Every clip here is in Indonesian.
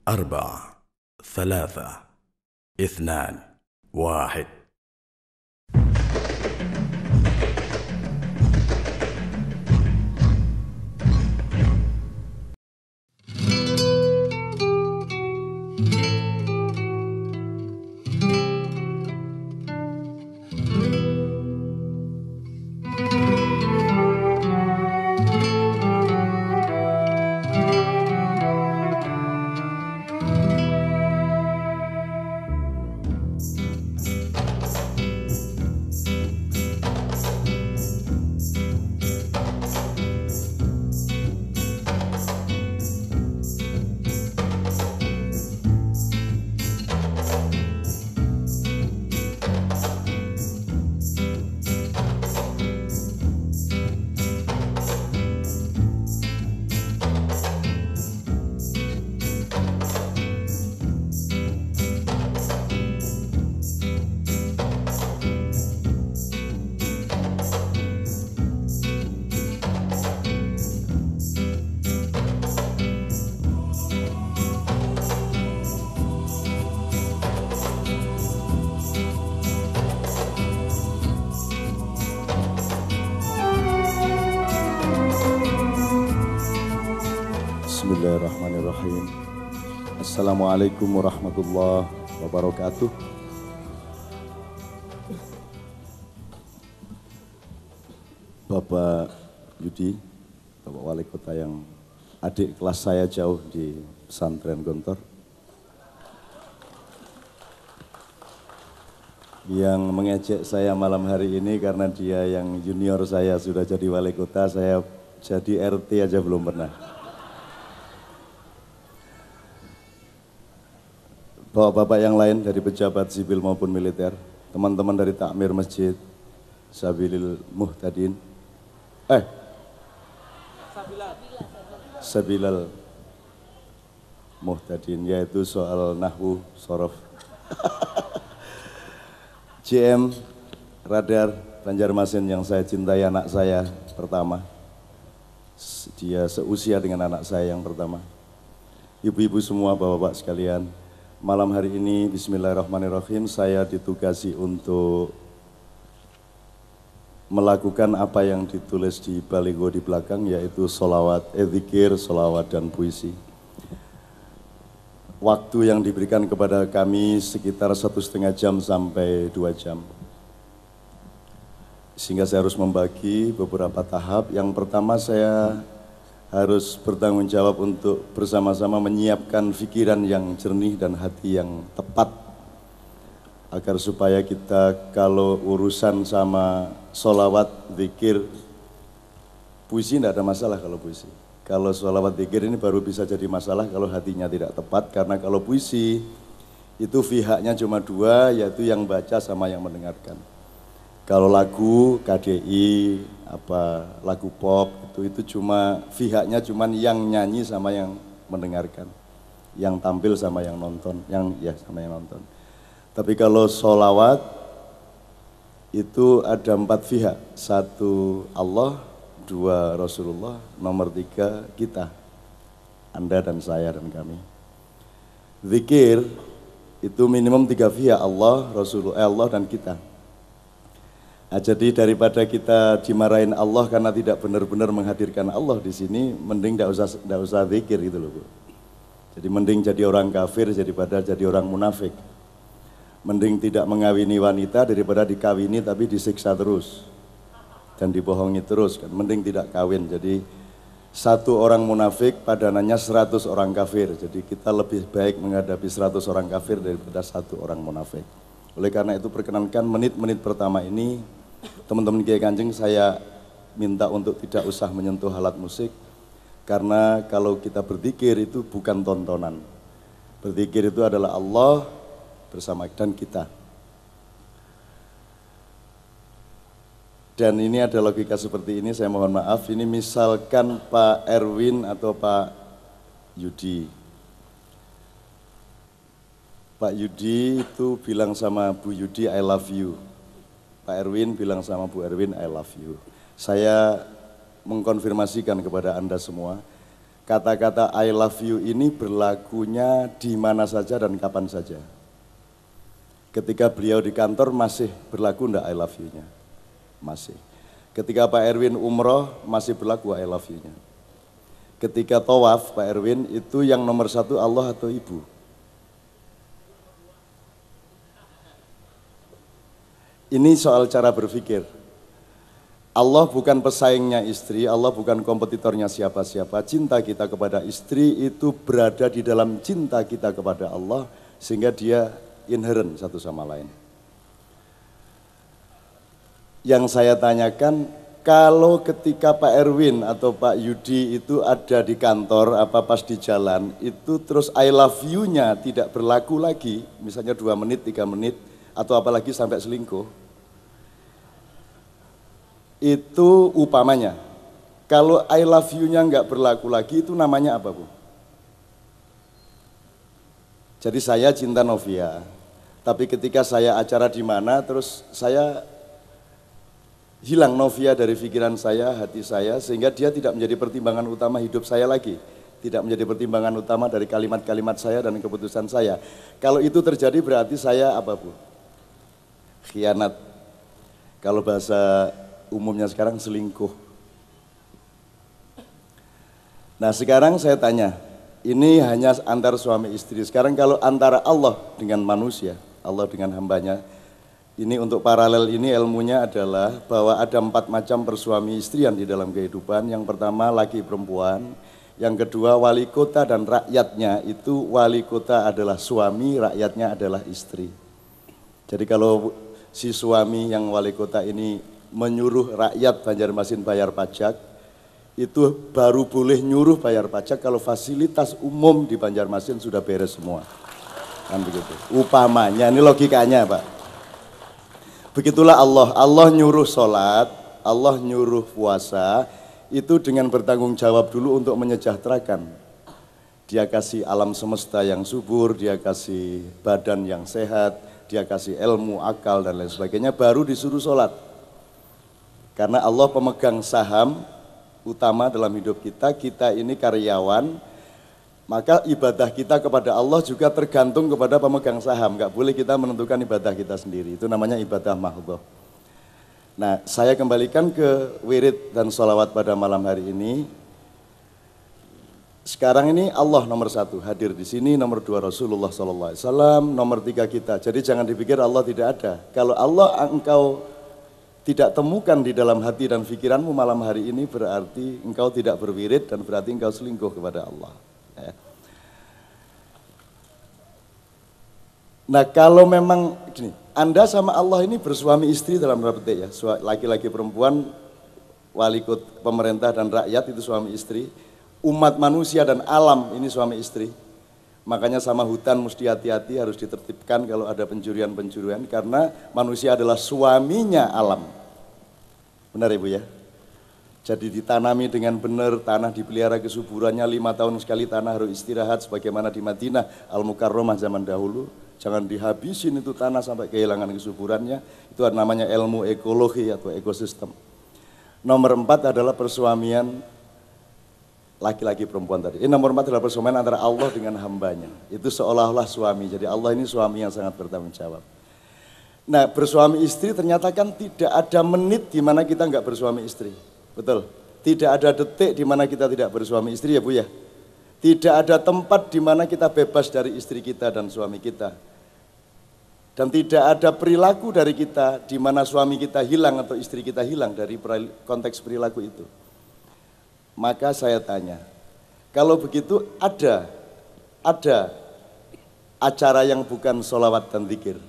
4 3 2 1. Bismillahirrahmanirrahim. Assalamualaikum warahmatullahi wabarakatuh. Bapak Yudi, Bapak Wali Kota yang adik kelas saya jauh di pesantren Gontor, yang mengejek saya malam hari ini karena dia yang junior saya sudah jadi wali kota, saya jadi RT aja belum pernah. Bapak-bapak yang lain dari pejabat sipil maupun militer, teman-teman dari takmir masjid, Sabilil Muhtadin, Sabilal Muhtadin, yaitu soal nahwu, sorof. JM Radar Banjarmasin yang saya cintai, anak saya pertama, dia seusia dengan anak saya yang pertama. Ibu-ibu semua, bapak-bapak sekalian, malam hari ini bismillahirrahmanirrahim saya ditugasi untuk melakukan apa yang ditulis di baligo di belakang, yaitu sholawat, zikir, sholawat dan puisi. Waktu yang diberikan kepada kami sekitar 1,5 jam sampai 2 jam. Sehingga saya harus membagi beberapa tahap. Yang pertama, saya harus bertanggung jawab untuk bersama-sama menyiapkan pikiran yang jernih dan hati yang tepat, agar supaya kita kalau urusan sama sholawat, zikir, puisi tidak ada masalah kalau puisi. Kalau sholawat, zikir ini baru bisa jadi masalah kalau hatinya tidak tepat, karena kalau puisi itu pihaknya cuma dua, yaitu yang baca sama yang mendengarkan. Kalau lagu, KDI, lagu pop, itu cuma pihaknya cuma yang nyanyi sama yang mendengarkan, yang tampil sama yang nonton, sama yang nonton. Tapi kalau sholawat itu ada 4 pihak, 1 Allah, 2 Rasulullah, nomor 3 kita, Anda dan saya dan kami. Zikir itu minimum 3 pihak, Allah, Rasulullah, Allah dan kita. Nah, jadi daripada kita dimarahin Allah karena tidak benar-benar menghadirkan Allah di sini, mending tidak usah zikir gitu loh, Bu. Jadi mending jadi orang kafir daripada jadi orang munafik. Mending tidak mengawini wanita daripada dikawini tapi disiksa terus dan dibohongi terus kan. Mending tidak kawin. Jadi 1 orang munafik padanannya 100 orang kafir. Jadi kita lebih baik menghadapi 100 orang kafir daripada 1 orang munafik. Oleh karena itu perkenankan menit-menit pertama ini teman-teman Kiai Kanjeng saya minta untuk tidak usah menyentuh alat musik, karena kalau kita berzikir itu bukan tontonan. Berzikir itu adalah Allah bersama dan kita. Dan ini ada logika seperti ini, saya mohon maaf, ini misalkan Pak Erwin atau Pak Yudi. Pak Yudi itu bilang sama Bu Yudi, I love you. Pak Erwin bilang sama Bu Erwin, I love you. Saya mengkonfirmasikan kepada Anda semua, kata-kata I love you ini berlakunya di mana saja dan kapan saja. Ketika beliau di kantor masih berlaku enggak I love you-nya? Masih. Ketika Pak Erwin umroh masih berlaku I love you-nya. Ketika tawaf Pak Erwin itu yang nomor satu Allah atau ibu? Ini soal cara berpikir. Allah bukan pesaingnya istri, Allah bukan kompetitornya siapa-siapa. Cinta kita kepada istri itu berada di dalam cinta kita kepada Allah, sehingga dia inherent satu sama lain. Yang saya tanyakan, kalau ketika Pak Erwin atau Pak Yudi itu ada di kantor, apa pas di jalan, itu terus I love you-nya tidak berlaku lagi, misalnya 2 menit, 3 menit, atau apalagi sampai selingkuh, itu upamanya. Kalau I love you-nya nggak berlaku lagi, itu namanya apa, Bu? Jadi saya cinta Novia, tapi ketika saya acara di mana, terus saya hilang Novia dari pikiran saya, hati saya, sehingga dia tidak menjadi pertimbangan utama hidup saya lagi. Tidak menjadi pertimbangan utama dari kalimat-kalimat saya dan keputusan saya. Kalau itu terjadi berarti saya apa, Bu? Khianat. Kalau bahasa umumnya sekarang selingkuh. Nah sekarang saya tanya, ini hanya antar suami istri. Sekarang kalau antara Allah dengan manusia, Allah dengan hambanya, ini untuk paralel ini ilmunya adalah bahwa ada 4 macam persuami istrian di dalam kehidupan. Yang pertama laki perempuan, yang kedua wali kota dan rakyatnya, itu wali kota adalah suami, rakyatnya adalah istri. Jadi kalau si suami yang wali kota ini menyuruh rakyat Banjarmasin bayar pajak, itu baru boleh nyuruh bayar pajak kalau fasilitas umum di Banjarmasin sudah beres semua. Kan begitu. Upamanya, ini logikanya Pak. Begitulah Allah nyuruh sholat, Allah nyuruh puasa, itu dengan bertanggung jawab dulu untuk menyejahterakan. Dia kasih alam semesta yang subur, dia kasih badan yang sehat, dia kasih ilmu, akal dan lain sebagainya, baru disuruh sholat. Karena Allah pemegang saham utama dalam hidup kita, kita ini karyawan, maka ibadah kita kepada Allah juga tergantung kepada pemegang saham. Nggak boleh kita menentukan ibadah kita sendiri, itu namanya ibadah mahdhah. Nah, saya kembalikan ke wirid dan sholawat pada malam hari ini. Sekarang ini Allah nomor 1 hadir di sini, nomor 2 Rasulullah SAW, nomor 3 kita. Jadi jangan dipikir Allah tidak ada. Kalau Allah engkau tidak temukan di dalam hati dan pikiranmu malam hari ini, berarti engkau tidak berwirid dan berarti engkau selingkuh kepada Allah. Nah kalau memang gini, Anda sama Allah ini bersuami istri dalam tanda petik ya, laki-laki perempuan, wali kota, pemerintah dan rakyat itu suami istri, umat manusia dan alam ini suami istri. Makanya sama hutan mesti hati-hati, harus ditertibkan kalau ada pencurian-pencurian, karena manusia adalah suaminya alam. Benar Ibu ya? Jadi ditanami dengan benar, tanah dipelihara kesuburannya, 5 tahun sekali tanah harus istirahat sebagaimana di Madinah Al-Mukarramah zaman dahulu. Jangan dihabisin itu tanah sampai kehilangan kesuburannya, itu namanya ilmu ekologi atau ekosistem. Nomor 4 adalah persuamian laki-laki perempuan tadi. Ini nomor 4 adalah persuamian antara Allah dengan hambanya. Itu seolah-olah suami, jadi Allah ini suami yang sangat bertanggung jawab. Nah bersuami istri ternyata kan tidak ada menit di mana kita nggak bersuami istri. Betul? Tidak ada detik di mana kita tidak bersuami istri ya Bu ya. Tidak ada tempat di mana kita bebas dari istri kita dan suami kita. Dan tidak ada perilaku dari kita di mana suami kita hilang atau istri kita hilang dari konteks perilaku itu. Maka saya tanya, kalau begitu ada acara yang bukan sholawat dan zikir.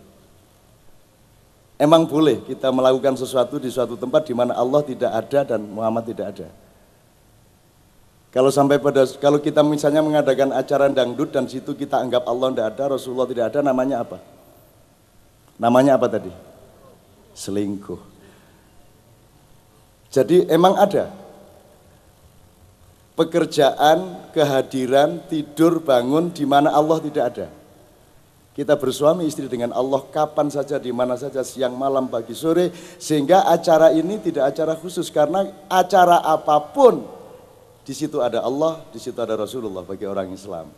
Emang boleh kita melakukan sesuatu di suatu tempat di mana Allah tidak ada dan Muhammad tidak ada. Kalau kita misalnya mengadakan acara dangdut dan situ kita anggap Allah tidak ada, Rasulullah tidak ada, namanya apa? Namanya apa tadi? Selingkuh. Jadi emang ada pekerjaan, kehadiran, tidur, bangun di mana Allah tidak ada. Kita bersuami istri dengan Allah kapan saja, di mana saja, siang, malam, pagi, sore, sehingga acara ini tidak acara khusus, karena acara apapun Di situ ada Allah, di situ ada Rasulullah bagi orang Islam.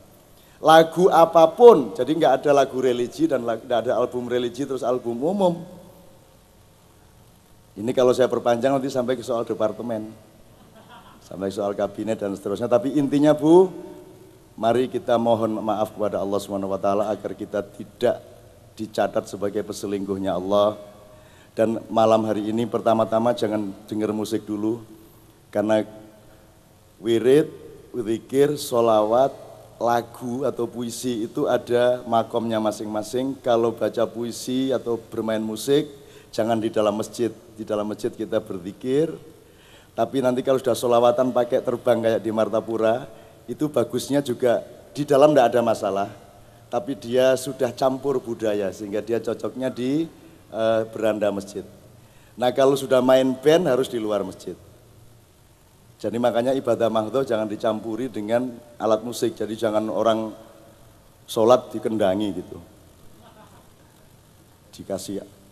Lagu apapun, jadi nggak ada lagu religi dan nggak ada album religi terus album umum. Ini kalau saya perpanjang nanti sampai ke soal departemen, sampai soal kabinet dan seterusnya. Tapi intinya Bu, mari kita mohon maaf kepada Allah SWT agar kita tidak dicatat sebagai peselingkuhnya Allah. Dan malam hari ini pertama-tama jangan dengar musik dulu, karena wirid, zikir, sholawat, lagu atau puisi itu ada makomnya masing-masing. Kalau baca puisi atau bermain musik, jangan di dalam masjid. Di dalam masjid kita berzikir, tapi nanti kalau sudah sholawatan pakai terbang kayak di Martapura, itu bagusnya juga di dalam tidak ada masalah, tapi dia sudah campur budaya sehingga dia cocoknya di beranda masjid. Nah kalau sudah main band harus di luar masjid. Jadi makanya ibadah mahdhah jangan dicampuri dengan alat musik. Jadi jangan orang sholat dikendangi gitu. Dikasih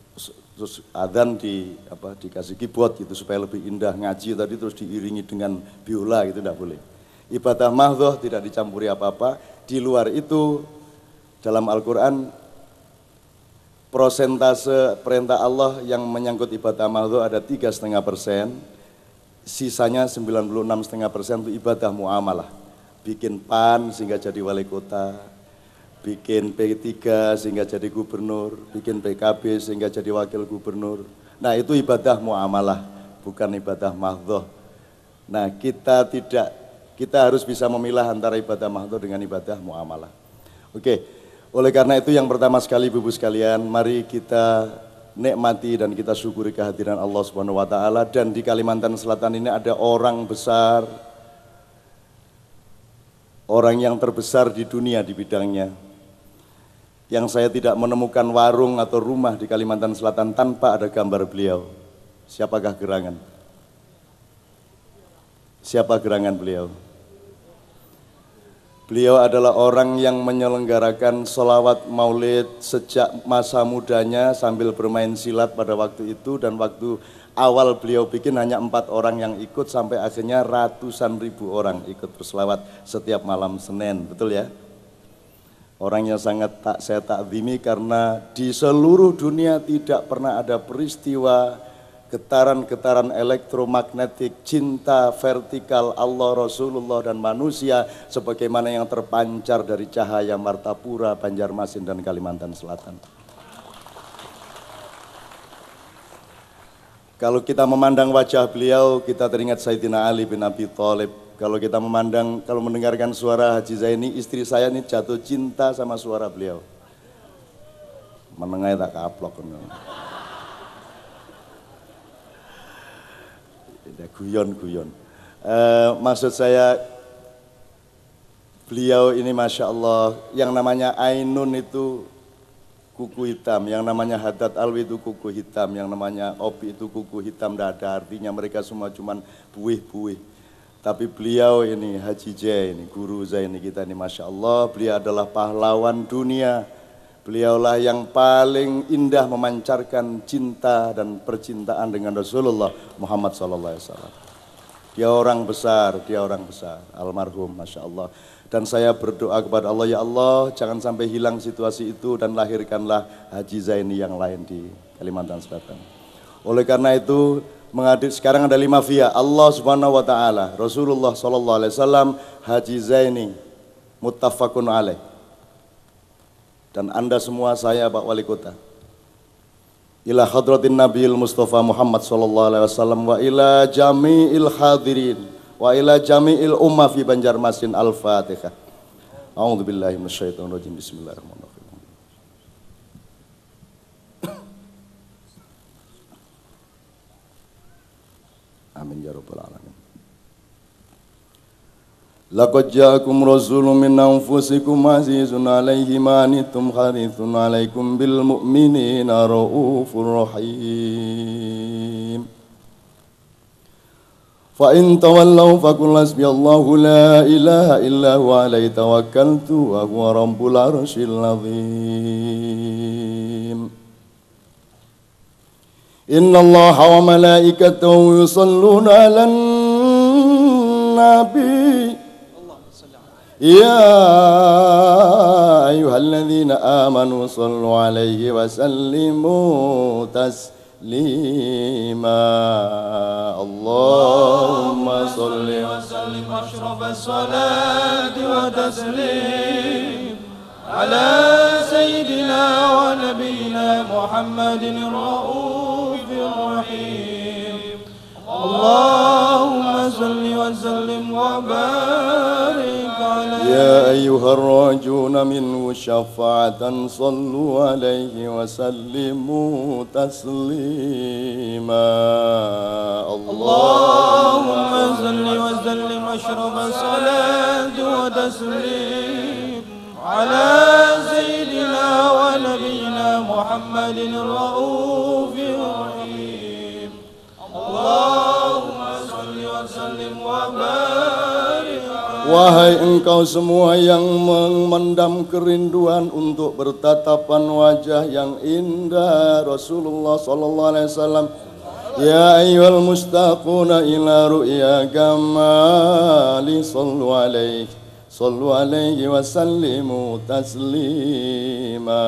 terus adzan dikasih keyboard gitu supaya lebih indah, ngaji tadi terus diiringi dengan biola gitu, tidak boleh. Ibadah mahdhah tidak dicampuri apa-apa. Di luar itu dalam Al-Quran prosentase perintah Allah yang menyangkut ibadah mahdhah ada 3,5%. Sisanya 96,5% itu ibadah muamalah. Bikin PAN sehingga jadi wali kota, bikin P3 sehingga jadi gubernur, bikin PKB sehingga jadi wakil gubernur. Nah itu ibadah muamalah, bukan ibadah mahdhah. Nah kita harus bisa memilah antara ibadah mahdhah dengan ibadah muamalah. Oke, oleh karena itu yang pertama sekali Ibu-ibu sekalian, mari kita nikmati dan kita syukuri kehadiran Allah Subhanahu wa taala. Dan di Kalimantan Selatan ini ada orang besar, orang yang terbesar di dunia di bidangnya. Yang saya tidak menemukan warung atau rumah di Kalimantan Selatan tanpa ada gambar beliau. Siapakah gerangan? Siapa gerangan beliau? Beliau adalah orang yang menyelenggarakan sholawat maulid sejak masa mudanya sambil bermain silat pada waktu itu, dan waktu awal beliau bikin hanya 4 orang yang ikut sampai akhirnya ratusan ribu orang ikut berselawat setiap malam Senin, betul ya? Orang yang sangat saya takzimi karena di seluruh dunia tidak pernah ada peristiwa getaran-getaran elektromagnetik cinta vertikal Allah, Rasulullah dan manusia sebagaimana yang terpancar dari cahaya Martapura, Banjarmasin dan Kalimantan Selatan. Kalau kita memandang wajah beliau, kita teringat Sayyidina Ali bin Abi Thalib. Kalau kita kalau mendengarkan suara Haji Zaini, istri saya ini jatuh cinta sama suara beliau. Menengah tak kaplok. Guyon. Maksud saya beliau ini Masya Allah, yang namanya Ainun itu kuku hitam, yang namanya Haddad Alwi itu kuku hitam, yang namanya Opi itu kuku hitam, tidak ada artinya, mereka semua cuman buih-buih. Tapi beliau ini Haji J ini, guru Zaini kita ini Masya Allah, beliau adalah pahlawan dunia. Beliaulah yang paling indah memancarkan cinta dan percintaan dengan Rasulullah Muhammad SAW. Dia orang besar, almarhum Masya Allah. Dan saya berdoa kepada Allah, ya Allah jangan sampai hilang situasi itu dan lahirkanlah Haji Zaini yang lain di Kalimantan Selatan. Oleh karena itu sekarang ada 5 via, Allah Subhanahu wa taala, Rasulullah SAW, Haji Zaini, muttafaqun alaih. Dan Anda semua, saya Pak Wali Kota, ila hadratin Nabiil Mustafa Muhammad sallallahu alaihi wasallam wa ila jami'il hadirin wa ila jami'il ummah fi Banjarmasin. Al-Fatihah. A'udzu billahi minasyaitonir rajim. Bismillahirrahmanirrahim. Amin ya rabbal alamin. Laqad ja'akum rasulun min anfusikum azizun 'alaihi ma anittum harithun 'alaikum bil mu'minina raufur rahim. Fa in tawallaw faqul hasbiyallahu la ilaha illa huwa 'alaihi tawakkaltu wa huwa rabbul arsyil 'azim. Innallaha wa malaikatahu yusholluna 'alan النبي يا أيها الذين آمنوا صلوا عليه وسلموا تسليما اللهم صل وسلم أشرف الصلاة وتسليم على سيدنا ونبينا محمد الرؤوف الرحيم اللهم صل وسلم وبارك عليه يا أيها الراجون منه شفاعة صلوا عليه وسلموا تسليما اللهم صل وسلم أشرف الصلاة وتسليم على سيدنا ونبينا محمد الرؤوف الرحيم اللهم صل وسلم وبارك. Wahai engkau semua yang memendam kerinduan untuk bertatapan wajah yang indah Rasulullah sallallahu alaihi wasallam, ya ayyuhal mustaquna ila ru'ya kamali sallu alaihi wa sallimu taslima.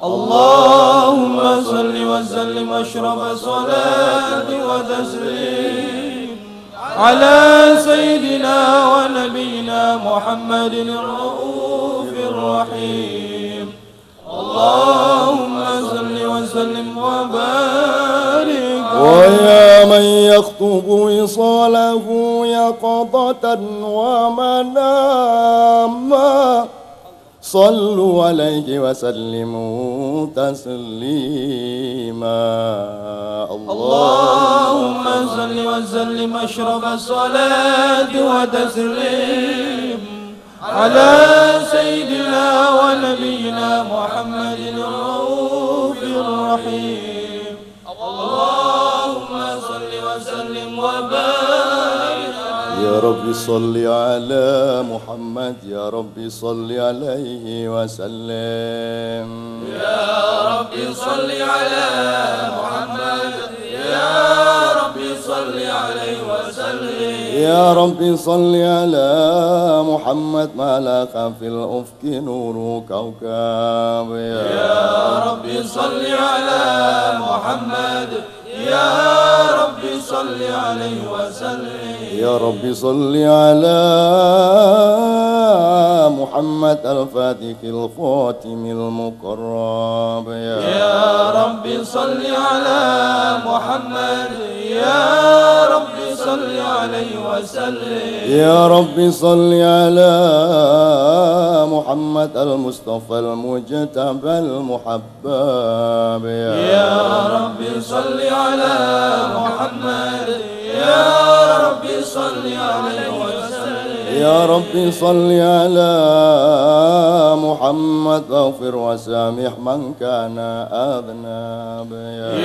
Allahumma salli wa sallim ashraf salati wa taslim ala sayyidina wa nabiyina Muhammadin ar-raufir rahim. Allahumma salli wa sallim wa barik. Wa ya man yakhtubu wisalahu yaqadatan wa manama صلوا عليه وسلموا تسليما. اللهم صل وسلم أشرف الصلاة وتسليم على سيدنا ونبينا محمد الرؤوف الرحيم. اللهم صل وسلم وبارك. يا رب صل على محمد يا رب صل عليه وسلم. يا رب صل على محمد يا رب صل عليه وسلم. يا رب صل على محمد ما لاق في الأفق نور كوكب. يا رب صل على محمد يا رب صل عليه وسلم. يا رب صل على محمد الفاتح الخاتم المقرب. يا رب صل على محمد يا رب صل عليه وسلم. يا رب صل على محمد المصطفى المجتبى المحبب. يا رب صل على محمد يا رب صل عليه وسلم. يا رب صل على محمد واغفر وسامح من كان أذنب.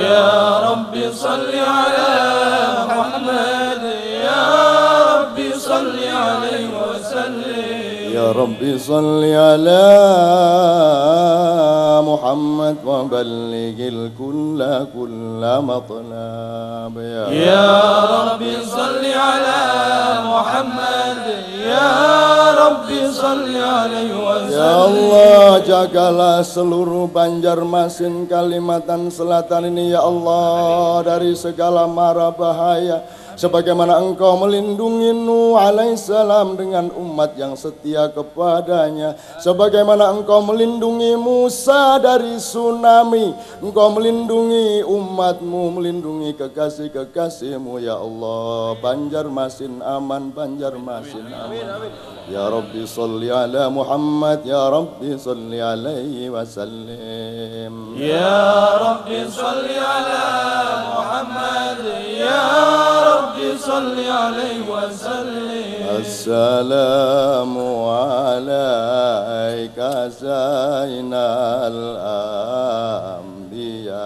يا رب صل على محمد يا رب صل عليه وسلم. يا رب صل على محمد وبلغ الكل كل مطلب. يا رب صل على محمد يا رب صل عليه وسلم. Ya Allah, jagalah seluruh Banjarmasin, Kalimantan Selatan ini ya Allah dari segala mara bahaya, sebagaimana Engkau melindungi Nuh alaihissalam dengan umat yang setia kepadanya, sebagaimana Engkau melindungi Musa dari tsunami, Engkau melindungi umatmu, melindungi kekasih-kekasihmu ya Allah. Banjarmasin aman, Banjarmasin aman. Ya Rabbi salli ala Muhammad ya Rabbi salli alaihi wasallim. Ya Rabbi salli ala Muhammad ya Rabbi salli alaihi wasallim. Assalamu alaika zainal anbiya'i.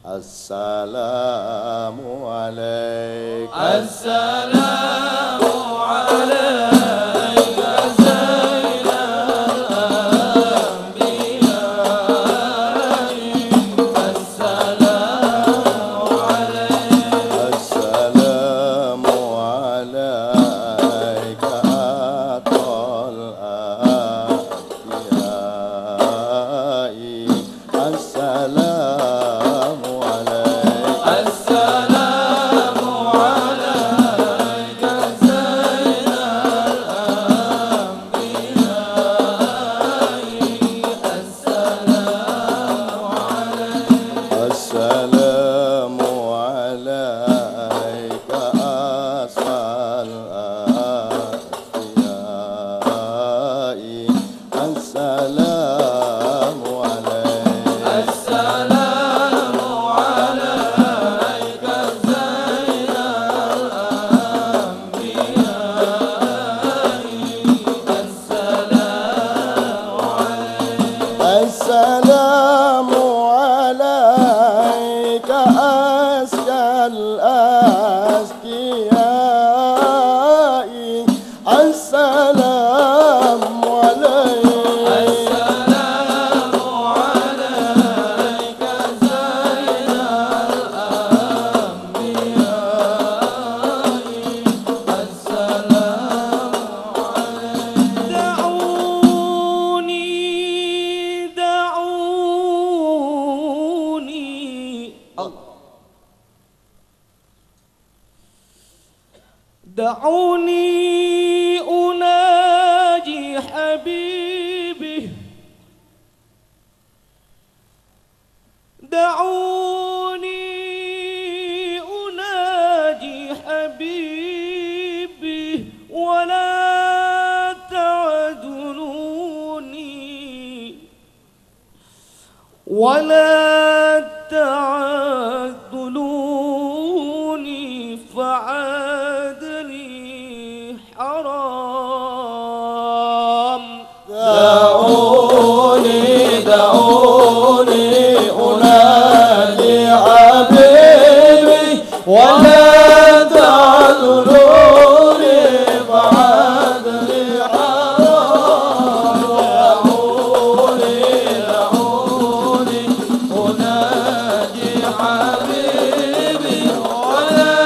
Assalamu alaika. Assalamu alaika zainal anbiya'i. Assalamu alaika. دعوني أناجي حبيبي دعوني أناجي حبيبي ولا تعذلوني فعاد لي حرام دعوني أنادي حبيبي ولا تعذروني فعاد لي حرام دعوني أنادي حبيبي ولا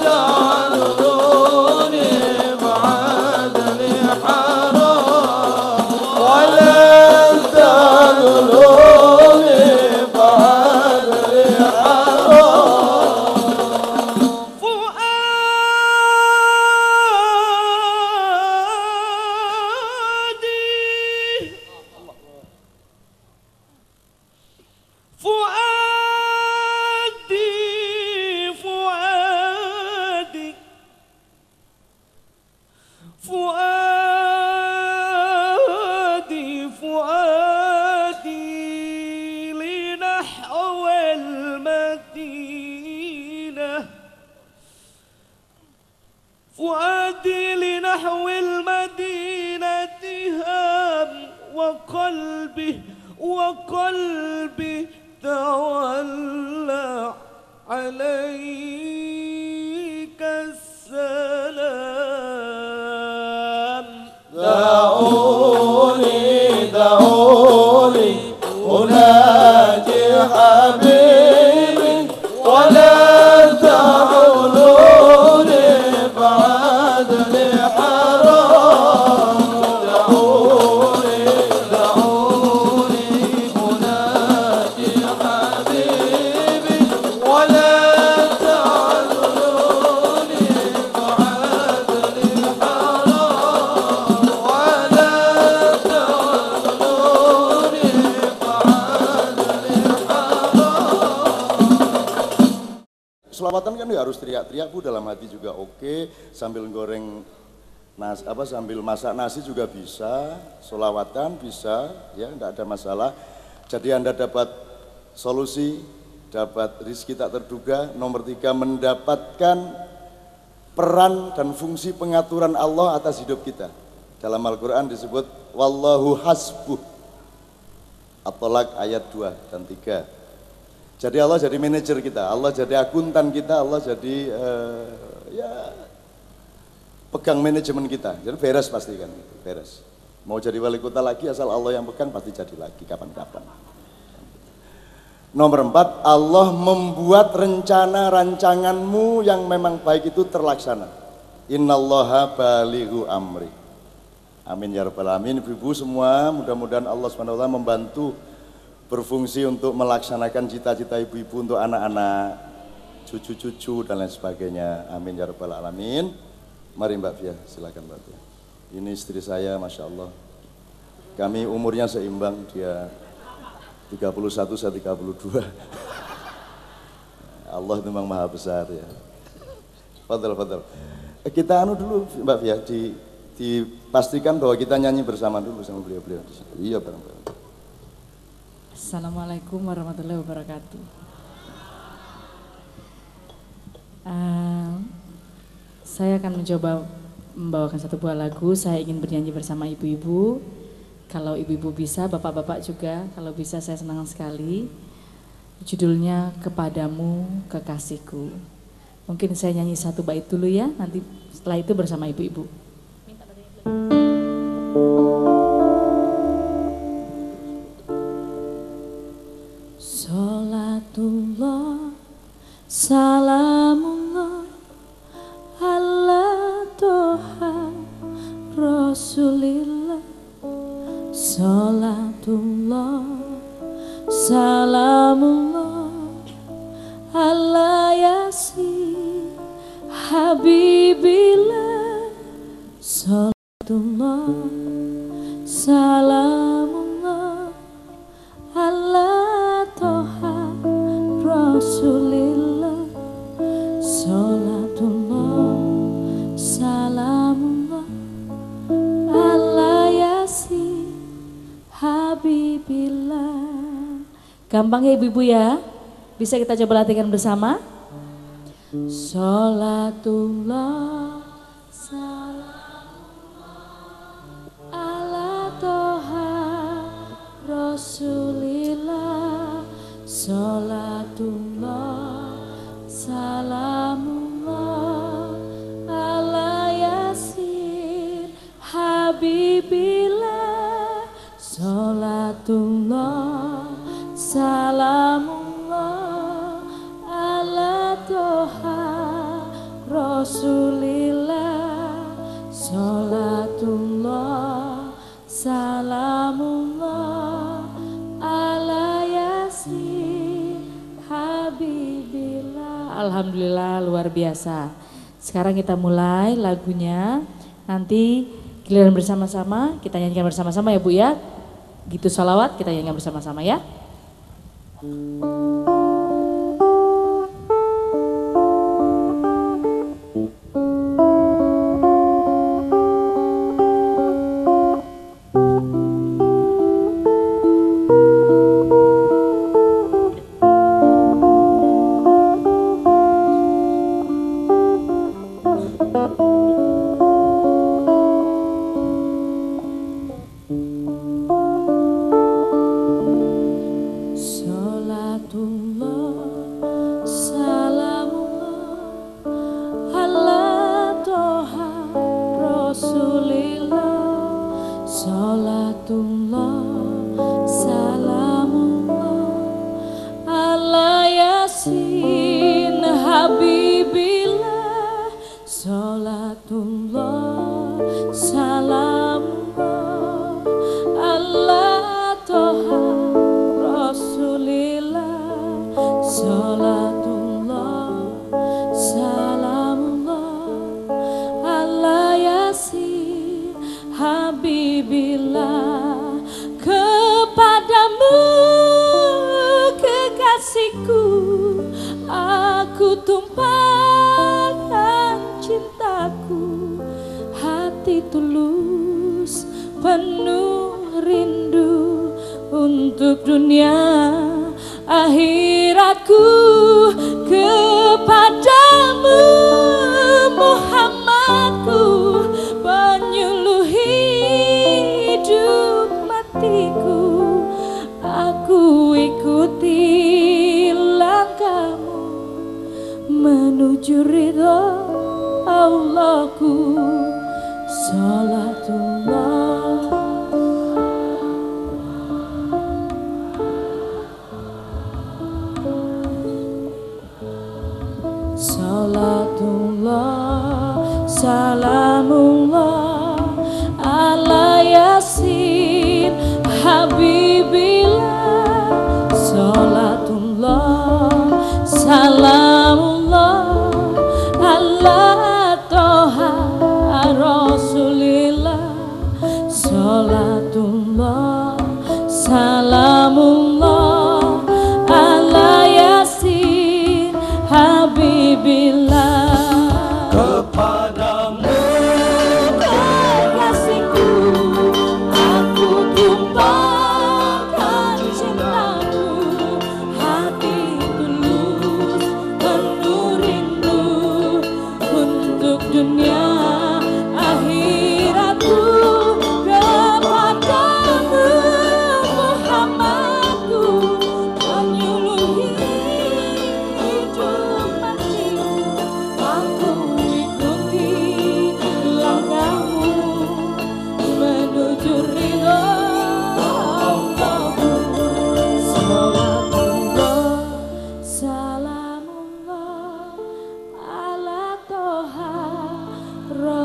تعذروني فعاد لي حرام ولا تعذروني فعاد لي فؤادي لنحو المدينة فؤادي لنحو المدينة هام وقلبي تولى عليك السلام دعوني أناجي حبيبي ولا تعذروني فعاد لي حرام دعوني أناجي حبيبي ولا تعذروني فعاد لي حرام ولا تعذروني فعاد لي حرام. Selawatan kan harus teriak-teriak Bu, dalam hati juga oke, sambil goreng sambil masak nasi juga bisa, selawatan bisa, ya enggak ada masalah. Jadi Anda dapat solusi, dapat rezeki tak terduga. Nomor 3, mendapatkan peran dan fungsi pengaturan Allah atas hidup kita. Dalam Al-Quran disebut wallahu hasbuh, At-Tolak ayat 2 dan 3. Jadi Allah jadi manajer kita, Allah jadi akuntan kita, Allah jadi pegang manajemen kita. Jadi beres pasti kan, beres. Mau jadi wali kota lagi asal Allah yang pegang pasti jadi lagi kapan-kapan. Nomor 4, Allah membuat rencana rancanganmu yang memang baik itu terlaksana. Innallaha balighu amri. Amin ya rabbal alamin. Ibu-ibu semua, mudah-mudahan Allah SWT membantu berfungsi untuk melaksanakan cita-cita ibu-ibu untuk anak-anak, cucu-cucu dan lain sebagainya. Amin ya rabbal alamin. Mari Mbak Fia, silakan Mbak Fia. Ini istri saya, Masya Allah. Kami umurnya seimbang, dia 31, saya 32. Allah itu memang maha besar ya. Fadal. Kita anu dulu Mbak Fia, dipastikan bahwa kita nyanyi bersama dulu sama beliau-beliau. Iya bareng-bareng. Assalamualaikum warahmatullahi wabarakatuh. Saya akan mencoba membawakan satu buah lagu. Saya ingin bernyanyi bersama ibu-ibu. Kalau ibu-ibu bisa, bapak-bapak juga. Kalau bisa saya senang sekali. Judulnya Kepadamu Kekasihku. Mungkin saya nyanyi satu bait dulu ya. Nanti setelah itu bersama ibu-ibu. Salatullah, salamullah ala toha rasulillah. Salatullah, salamullah ala yasin habibillah. Salatullah, salamullah ala toha rasulillah. Salatullah, salamullah ala yasin habibillah. Gampang ya ibu-ibu ya? Bisa kita coba latihan bersama? Salatullah, salamullah ala toha rasulillah. Salatullah, salamullah ala yasin habibillah. Salatullah, salamullah ala toha rasulillah. Salatullah, salamullah ala yasin habibillah. Alhamdulillah luar biasa. Sekarang kita mulai lagunya. Nanti giliran bersama-sama kita nyanyikan bersama-sama ya Bu ya. Gitu salawat kita nyanyikan bersama-sama ya.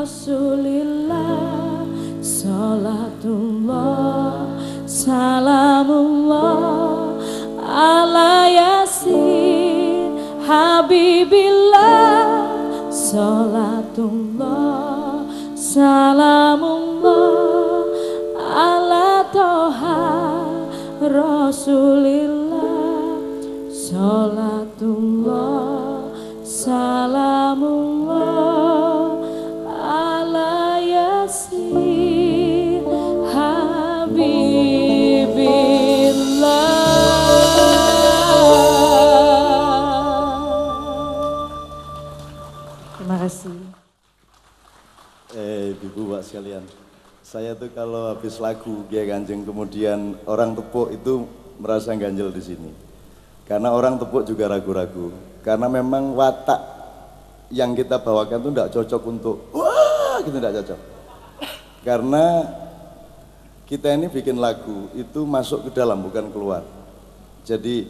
Rasulillah, salatullah, salamullah ala yasin habibillah, salatullah, salamullah ala toha Rasulillah, salatullah, salamullah ala yasin habibillah. Terima kasih. Ibu Pak sekalian, saya tuh kalau habis lagu Kiai Kanjeng kemudian orang tepuk itu merasa ganjel di sini. Karena orang tepuk juga ragu-ragu. Karena memang watak yang kita bawakan itu tidak cocok untuk wah gitu, tidak cocok. Karena kita ini bikin lagu itu masuk ke dalam bukan keluar. Jadi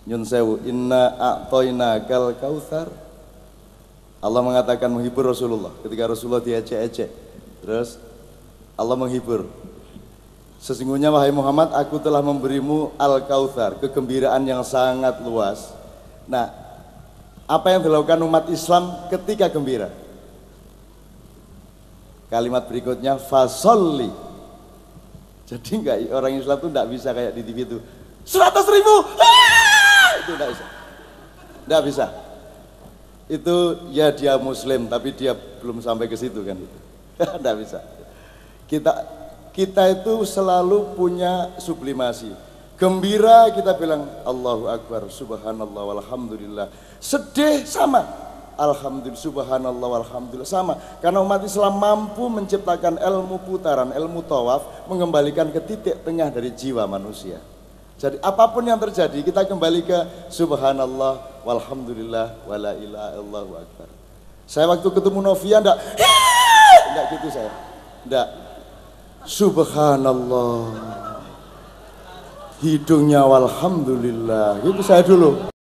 nyun sewu, inna a'toinakal kautsar. Allah mengatakan menghibur Rasulullah ketika Rasulullah diejek-ejek. Terus Allah menghibur. Sesungguhnya wahai Muhammad, aku telah memberimu Al-Kautsar, kegembiraan yang sangat luas. Nah, apa yang dilakukan umat Islam ketika gembira? Kalimat berikutnya, fasolli. Jadi enggak, orang Islam itu enggak bisa kayak di TV itu 100.000, itu enggak bisa. Enggak bisa. Itu ya dia Muslim, tapi dia belum sampai ke situ kan itu. Enggak bisa. Kita itu selalu punya sublimasi. Gembira kita bilang Allahu Akbar, subhanallah walhamdulillah. Sedih sama, alhamdulillah, subhanallah walhamdulillah sama. Karena umat Islam mampu menciptakan ilmu putaran, ilmu tawaf, mengembalikan ke titik tengah dari jiwa manusia. Jadi apapun yang terjadi kita kembali ke subhanallah walhamdulillah wala ilaha illallah akbar. Saya waktu ketemu Novia enggak gitu saya. Enggak. Subhanallah, hidungnya walhamdulillah, itu saya dulu.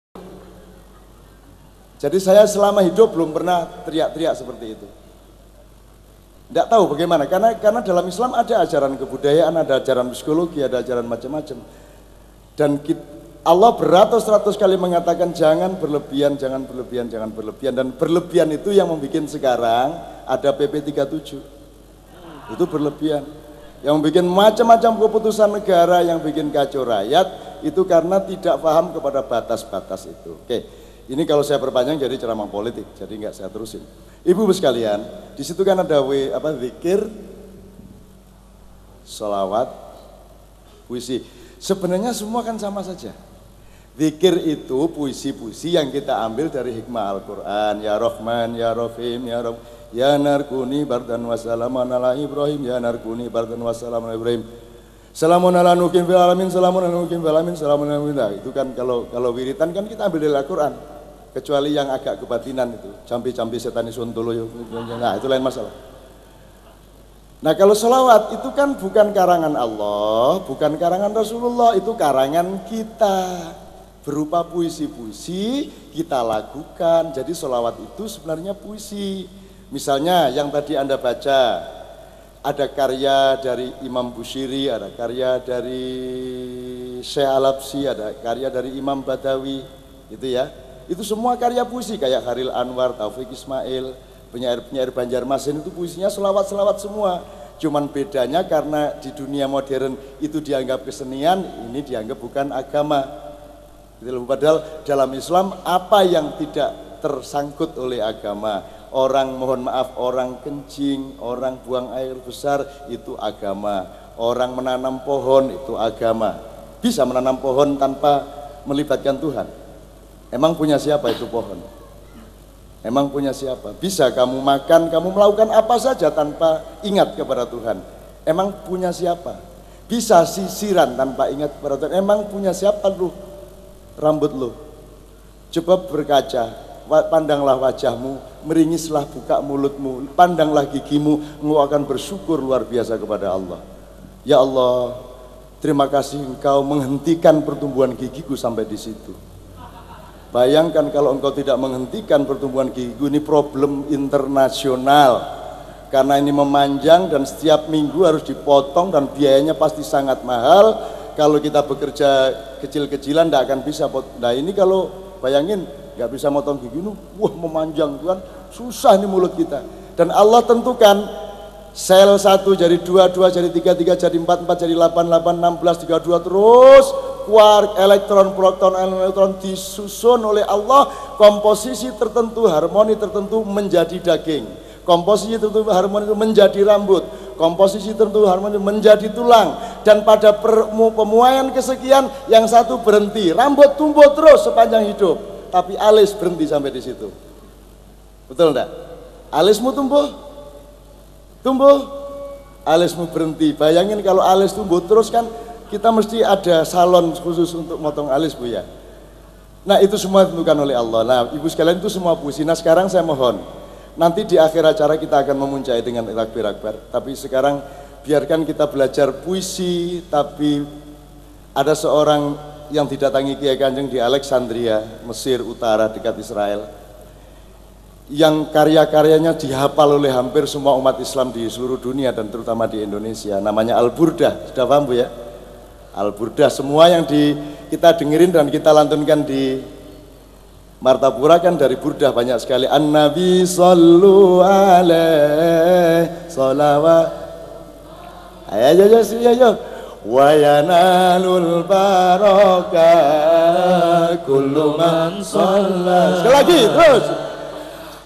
Jadi saya selama hidup belum pernah teriak-teriak seperti itu. Tidak tahu bagaimana, karena dalam Islam ada ajaran kebudayaan, ada ajaran psikologi, ada ajaran macam-macam. Dan Allah beratus-ratus kali mengatakan jangan berlebihan, jangan berlebihan, jangan berlebihan. Dan berlebihan itu yang membuat sekarang ada PP 37, itu berlebihan. Yang bikin macam-macam keputusan negara, yang bikin kacau rakyat, itu karena tidak paham kepada batas-batas itu. Oke, ini kalau saya perpanjang jadi ceramah politik, jadi nggak saya terusin. Ibu sekalian, di situ kan ada zikir, sholawat, puisi. Sebenarnya semua kan sama saja. Zikir itu puisi-puisi yang kita ambil dari hikmah Al-Quran. Ya Rahman, Ya Rahim, Ya Rabb. Ya narkuni bardan wa salaman ala Ibrahim, ya narkuni bardan wa salaman ala Ibrahim. Salamun ala nukim fil alamin, salamun ala nukim fil alamin, salamun ala nukim. Itu kan kalau wiritan kan kita ambil dari Al-Quran. Kecuali yang agak kebatinan itu, campi-campi setan isuntulu, nah itu lain masalah. Nah kalau sholawat itu kan bukan karangan Allah, bukan karangan Rasulullah, itu karangan kita. Berupa puisi-puisi kita lakukan, jadi sholawat itu sebenarnya puisi. Misalnya yang tadi Anda baca, ada karya dari Imam Bushiri, ada karya dari Syekh Al-Habsyi, ada karya dari Imam Badawi, gitu ya. Itu semua karya puisi, kayak Khalil Anwar, Taufik Ismail, penyair-penyair Banjarmasin, itu puisinya selawat-selawat semua. Cuman bedanya karena di dunia modern itu dianggap kesenian, ini dianggap bukan agama. Padahal dalam Islam apa yang tidak tersangkut oleh agama, orang mohon maaf, orang kencing, orang buang air besar itu agama, orang menanam pohon itu agama. Bisa menanam pohon tanpa melibatkan Tuhan? Emang punya siapa itu pohon? Emang punya siapa? Bisa kamu makan, kamu melakukan apa saja tanpa ingat kepada Tuhan? Emang punya siapa? Bisa sisiran tanpa ingat kepada Tuhan? Emang punya siapa lu? Rambut lu? Coba berkaca, pandanglah wajahmu, meringislah buka mulutmu, pandanglah gigimu, engkau akan bersyukur luar biasa kepada Allah. Ya Allah, terima kasih engkau menghentikan pertumbuhan gigiku sampai di situ. Bayangkan kalau engkau tidak menghentikan pertumbuhan gigiku, ini problem internasional. karena ini memanjang dan setiap minggu harus dipotong dan biayanya pasti sangat mahal. Kalau kita bekerja kecil-kecilan tidak akan bisa. Nah ini kalau bayangin nggak bisa motong gigi, wah memanjang Tuhan, susah nih mulut kita. Dan Allah tentukan sel 1 jadi 2, 2 jadi 3, 3 jadi 4, 4 jadi 8, 8, 16, 32 terus quark, elektron, proton, elektron disusun oleh Allah, komposisi tertentu, harmoni tertentu menjadi daging, komposisi tertentu harmoni itu menjadi rambut, komposisi tertentu harmoni menjadi tulang, dan pada pemuaian kesekian yang satu berhenti, rambut tumbuh terus sepanjang hidup, tapi alis berhenti sampai di situ. Betul enggak? Alismu tumbuh, alismu berhenti. Bayangin kalau alis tumbuh terus kan kita mesti ada salon khusus untuk motong alis Bu ya. Nah itu semua ditentukan oleh Allah. Nah ibu sekalian itu semua puisi. Nah sekarang saya mohon, nanti di akhir acara kita akan memuncai dengan takbir akbar. Tapi sekarang biarkan kita belajar puisi. Tapi ada seorang yang didatangi Kiai Kanjeng di Alexandria, Mesir Utara dekat Israel, yang karya-karyanya dihafal oleh hampir semua umat Islam di seluruh dunia dan terutama di Indonesia. Namanya Al-Burdah. Sudah paham Bu ya? Al-Burdah, semua yang kita dengerin dan kita lantunkan di Martapura kan dari Burdah banyak sekali. An-Nabi sallu alaihi salawat. Ayo. Wa yanalul barakah kullu man shalla. Sekali lagi terus.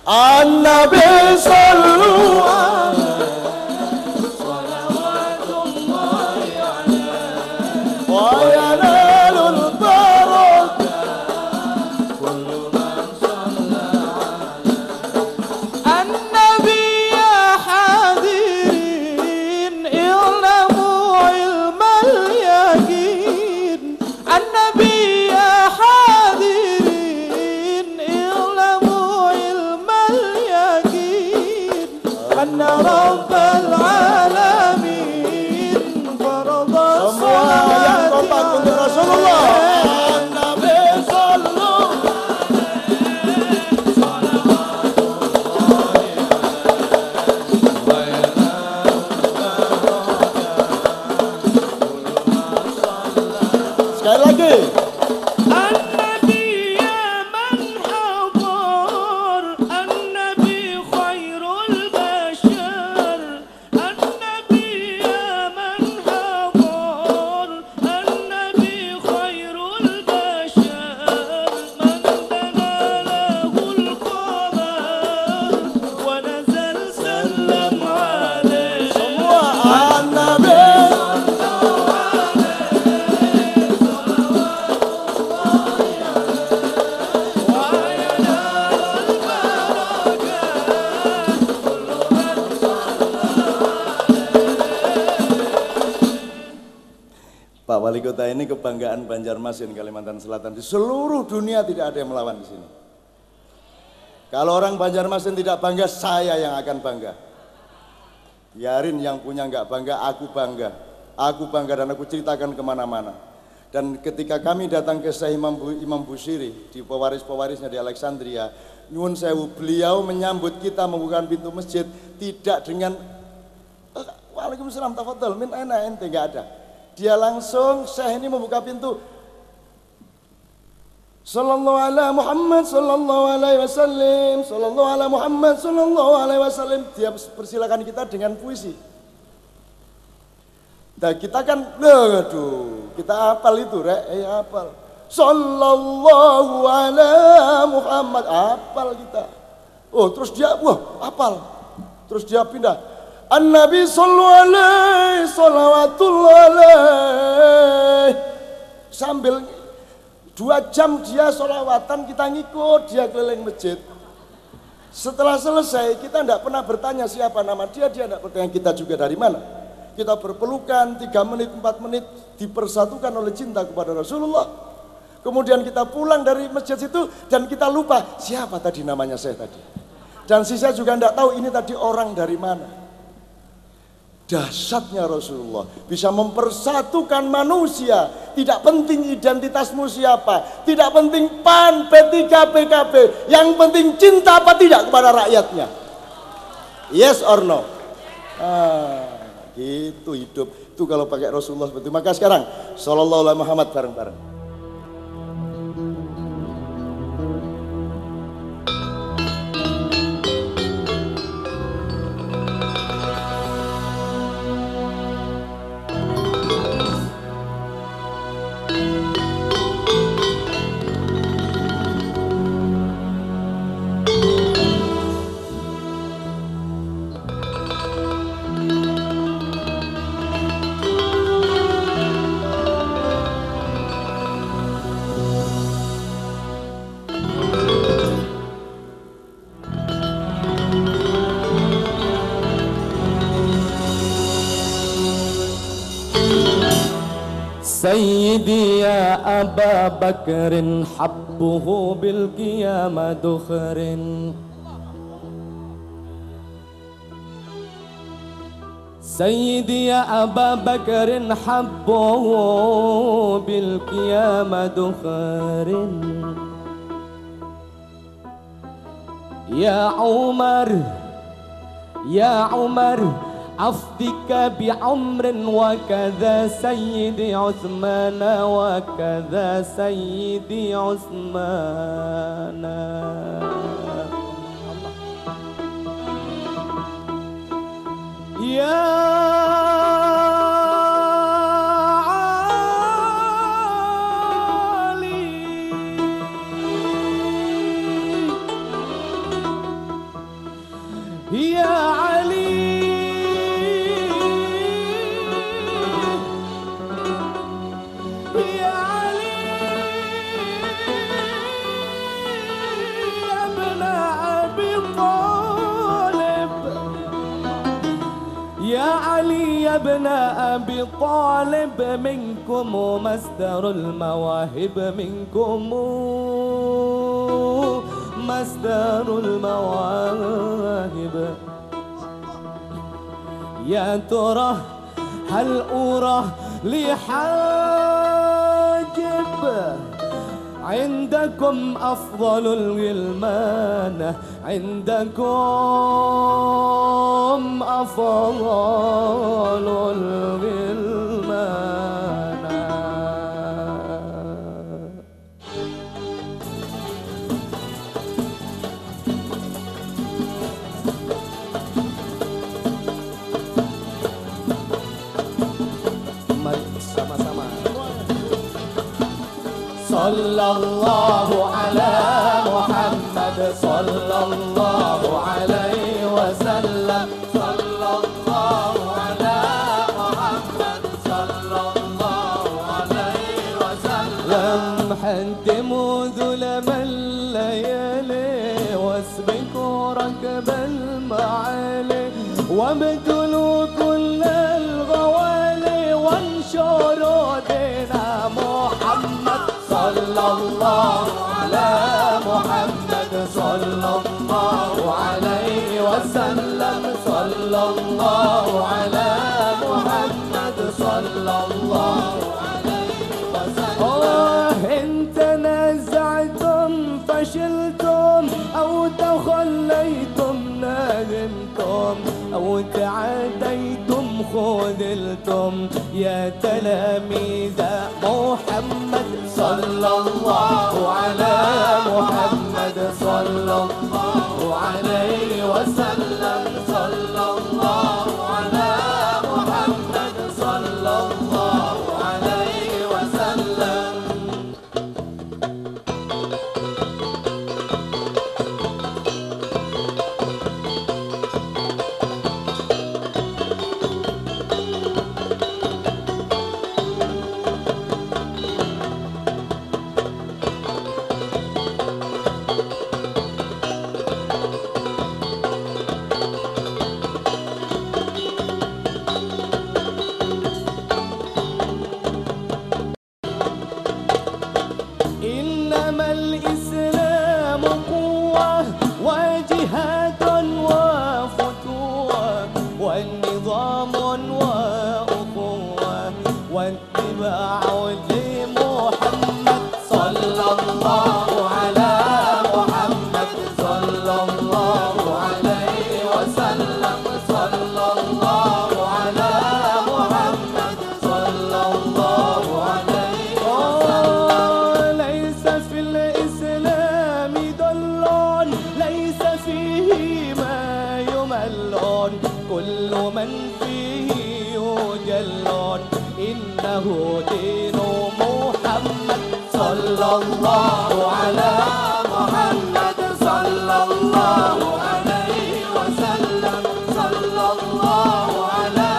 An-Nabi sallu alaihi salawatullahi alaihi wa yanalul barakah kullu man shalla alaihi. An-Nabi ya hadirin ilmu ilmal yaqin. An-Nabi ya hadirin ilmu ilmal yaqin. Anna rabbal alamin farada Semua yang kompak untuk Rasulullah. An-Nabi sallu alaihi salawatullahi alaihi wa yanalul barakah kullu man shalla. Sekali lagi. النبي يا من حضر النبي خير البشر النبي يا من حضر النبي خير البشر من دنا له القمر ونزل سلم عليه Semua An-Nabi Pak Wali Kota ini kebanggaan Banjarmasin, Kalimantan Selatan. Di seluruh dunia tidak ada yang melawan di sini. Kalau orang Banjarmasin tidak bangga, saya yang akan bangga. Biarin yang punya nggak bangga, aku bangga. Aku bangga dan aku ceritakan kemana-mana. Dan ketika kami datang ke Syekh Imam Busiri di pewaris-pewarisnya di Alexandria, nyuwun sewu, beliau menyambut kita membuka pintu masjid tidak dengan Waalaikumsalam tafadhol min aina ente, nggak ada. Dia langsung, Syekh ini membuka pintu, Sallallahu ala Muhammad sallallahu alaihi wasallam, Sallallahu ala Muhammad sallallahu alaihi wasallam. Dia persilakan kita dengan puisi. Nah kita kan, aduh, kita hafal itu, hafal. Sallallahu ala Muhammad, hafal kita. Oh terus dia, wah hafal. Terus dia pindah. An-Nabi sallallahu alaihi salawatullah alaihi. Sambil 2 jam dia sholawatan, kita ngikut dia keliling masjid. Setelah selesai kita tidak pernah bertanya siapa nama dia tidak bertanya kita juga dari mana. Kita berpelukan 3 menit 4 menit dipersatukan oleh cinta kepada Rasulullah. Kemudian kita pulang dari masjid itu dan kita lupa siapa tadi namanya saya tadi. Dan sisa juga tidak tahu ini tadi orang dari mana. Dahsyatnya Rasulullah bisa mempersatukan manusia. Tidak penting identitasmu siapa, tidak penting PAN, P3, PKB, yang penting cinta apa tidak kepada rakyatnya. Yes or no? Gitu hidup. Itu kalau pakai Rasulullah seperti itu. Maka sekarang Sallallahu alaihi Muhammad bareng-bareng. سيدي يا أبا بكر حبه بالقيامة دخر سيدي يا أبا بكر حبه بالقيامة دخر يا عمر يا عمر أفدك بعمر وكذا سيدي عثمان وكذا سيدي عثمان يا علي يا علي يا علي يا ابن أبي طالب منكم مصدر المواهب منكم مصدر المواهب يا ترى هل أرى لي حاجب عندكم أفضل الغلمان عندكم أفضل الغلمان mari sama-sama sallallahu ala Muhammad sallallahu alaihi wasallam sallallahu ala Muhammad sallallahu alaihi wasallam حدموا ظلم الليالي واسبقوا ركب المعالي وابتلوا كل الغوالي وانشروا دين محمد صلى الله على محمد صلى الله عليه وسلم صلى الله على محمد صلى الله عليه وسلم إن تنازعتم فشلتم أو تخليتم ندمتم أو تعاديتم خذلتم يا تلاميذ محمد صلى الله على محمد صلى الله عليه وسلم صلى الله على محمد صلى الله عليه وسلم إنما الإسلام قوة وجهاد وفتوة والنظام وأخوة واتباع لمحمد صلى الله على محمد صلى الله عليه وسلم كل من فيه يجل إنه دين محمد صلى الله على محمد صلى الله عليه وسلم صلى الله على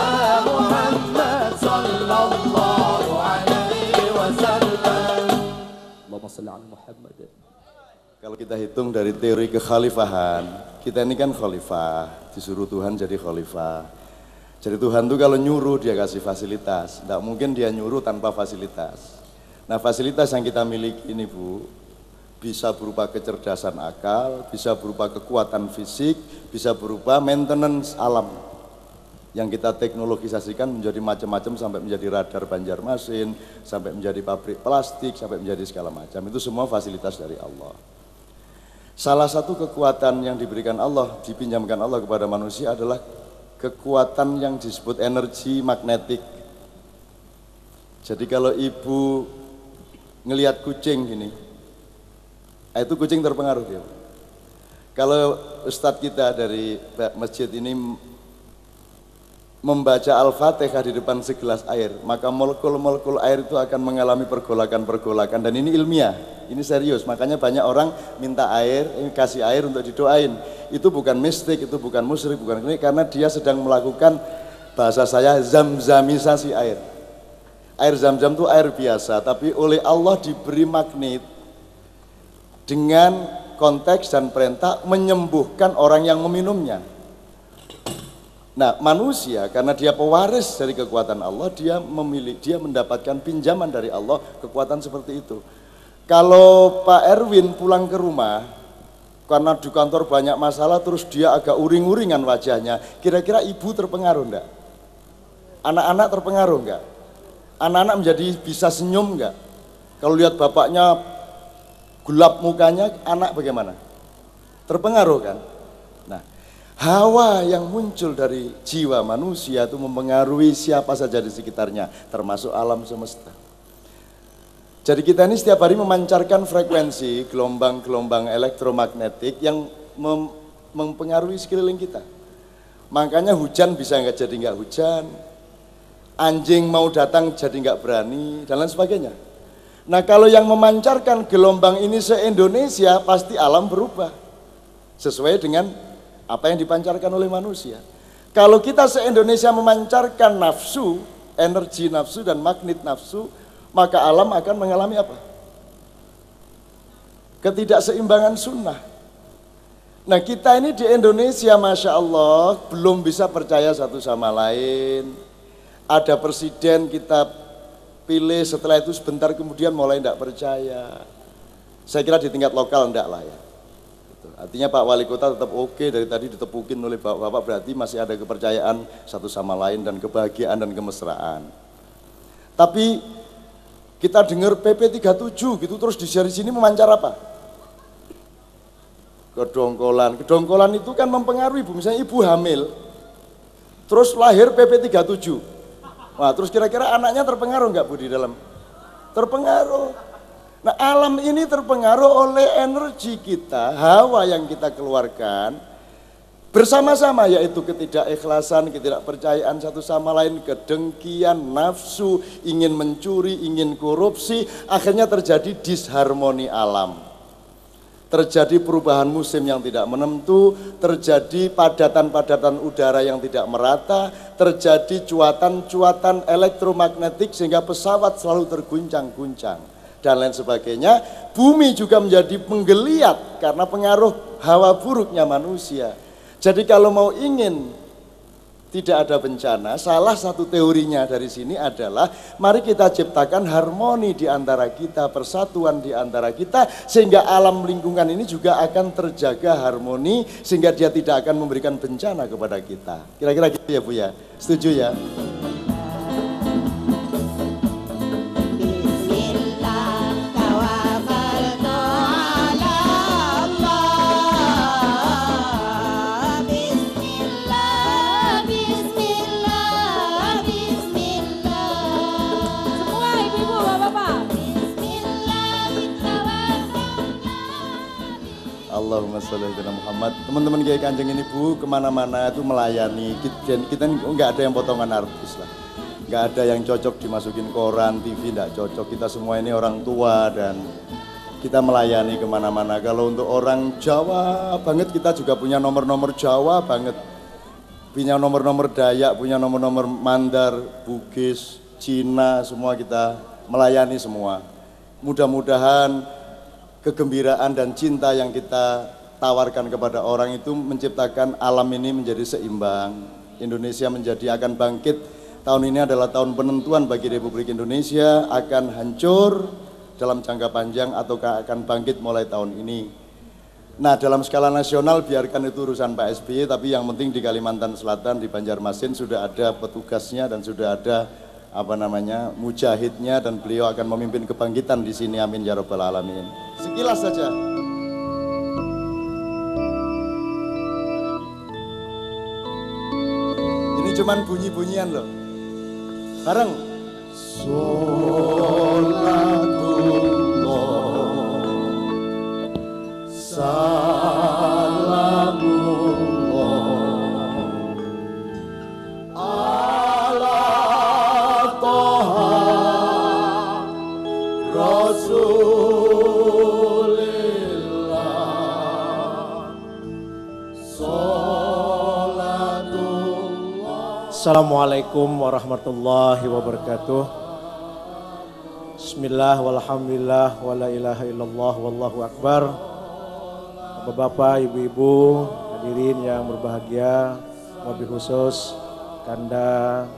محمد صلى الله عليه وسلم اللهم صل على محمد. Kalau kita hitung dari teori kekhalifahan, kita ini kan khalifah, disuruh Tuhan jadi khalifah. Jadi Tuhan tuh kalau nyuruh dia kasih fasilitas, tidak mungkin dia nyuruh tanpa fasilitas. Nah fasilitas yang kita miliki ini Bu, bisa berupa kecerdasan akal, bisa berupa kekuatan fisik, bisa berupa maintenance alam. Yang kita teknologisasikan menjadi macam-macam sampai menjadi radar Banjarmasin, sampai menjadi pabrik plastik, sampai menjadi segala macam. Itu semua fasilitas dari Allah. Salah satu kekuatan yang diberikan Allah, dipinjamkan Allah kepada manusia adalah kekuatan yang disebut energi magnetik. Jadi kalau ibu ngelihat kucing gini, itu kucing terpengaruh dia. Kalau ustadz kita dari masjid ini membaca Al-Fatihah di depan segelas air, maka molekul-molekul air itu akan mengalami pergolakan-pergolakan, dan ini ilmiah, ini serius. Makanya banyak orang minta air, kasih air untuk didoain. Itu bukan mistik, itu bukan musyrik, bukan ini, karena dia sedang melakukan, bahasa saya, zamzamisasi air. Air zam-zam itu air biasa, tapi oleh Allah diberi magnet dengan konteks dan perintah menyembuhkan orang yang meminumnya. Nah manusia karena dia pewaris dari kekuatan Allah, dia mendapatkan pinjaman dari Allah kekuatan seperti itu. Kalau Pak Erwin pulang ke rumah karena di kantor banyak masalah, terus dia agak uring-uringan wajahnya, kira-kira ibu terpengaruh enggak? Anak-anak terpengaruh enggak? Anak-anak menjadi bisa senyum enggak? Kalau lihat bapaknya gelap mukanya, anak bagaimana? Terpengaruh kan? Nah, hawa yang muncul dari jiwa manusia itu mempengaruhi siapa saja di sekitarnya, termasuk alam semesta. Jadi kita ini setiap hari memancarkan frekuensi gelombang-gelombang elektromagnetik yang mempengaruhi sekeliling kita. Makanya hujan bisa nggak jadi nggak hujan, anjing mau datang jadi nggak berani, dan lain sebagainya. Nah kalau yang memancarkan gelombang ini se-Indonesia, pasti alam berubah sesuai dengan apa yang dipancarkan oleh manusia. Kalau kita se-Indonesia memancarkan nafsu, energi nafsu dan magnet nafsu, maka alam akan mengalami apa? Ketidakseimbangan sunnah. Nah kita ini di Indonesia Masya Allah belum bisa percaya satu sama lain. Ada presiden kita pilih, setelah itu sebentar kemudian mulai tidak percaya. Saya kira di tingkat lokal enggak lah ya. Artinya Pak Wali Kota tetap oke, dari tadi ditepukin oleh Bapak, berarti masih ada kepercayaan satu sama lain dan kebahagiaan dan kemesraan. Tapi kita dengar PP 37 gitu, terus di sini memancar apa? Kedongkolan. Kedongkolan itu kan mempengaruhi ibu, misalnya ibu hamil, terus lahir PP 37. Wah, terus kira-kira anaknya terpengaruh nggak Bu di dalam? Terpengaruh. Nah alam ini terpengaruh oleh energi kita, hawa yang kita keluarkan bersama-sama, yaitu ketidakikhlasan, ketidakpercayaan satu sama lain, kedengkian, nafsu, ingin mencuri, ingin korupsi, akhirnya terjadi disharmoni alam. Terjadi perubahan musim yang tidak menentu, terjadi padatan-padatan udara yang tidak merata, terjadi cuatan-cuatan elektromagnetik sehingga pesawat selalu terguncang-guncang dan lain sebagainya. Bumi juga menjadi menggeliat karena pengaruh hawa buruknya manusia. Jadi kalau mau ingin tidak ada bencana, salah satu teorinya dari sini adalah mari kita ciptakan harmoni di antara kita, persatuan di antara kita, sehingga alam lingkungan ini juga akan terjaga harmoni, sehingga dia tidak akan memberikan bencana kepada kita. Kira-kira gitu ya Bu ya, setuju ya? Allahumma sholli ala Muhammad. Teman-teman Kiai Kanjeng ini Bu, kemana-mana itu melayani. Kita nggak ada yang potongan artis lah. Nggak ada yang cocok dimasukin koran, TV nggak cocok. Kita semua ini orang tua dan kita melayani kemana-mana. Kalau untuk orang Jawa banget, kita juga punya nomor-nomor Jawa banget. Punya nomor-nomor Dayak, punya nomor-nomor Mandar, Bugis, Cina, semua kita melayani semua. Mudah-mudahan kegembiraan dan cinta yang kita tawarkan kepada orang itu menciptakan alam ini menjadi seimbang. Indonesia akan bangkit. Tahun ini adalah tahun penentuan bagi Republik Indonesia, akan hancur dalam jangka panjang ataukah akan bangkit mulai tahun ini. Nah, dalam skala nasional biarkan itu urusan Pak SBY, tapi yang penting di Kalimantan Selatan, di Banjarmasin sudah ada petugasnya dan sudah ada mujahidnya, dan beliau akan memimpin kebangkitan di sini, amin ya rabbal alamin. Sekilas saja. Ini cuman bunyi-bunyian loh. Bareng. Sholatullah salamullah ala toha rasulillah sholatullah. Assalamualaikum warahmatullahi wabarakatuh. Bismillah walhamdulillah wala ilaha illallah wallahu akbar. Bapak-bapak, ibu-ibu, hadirin yang berbahagia, wabil khusus Kanda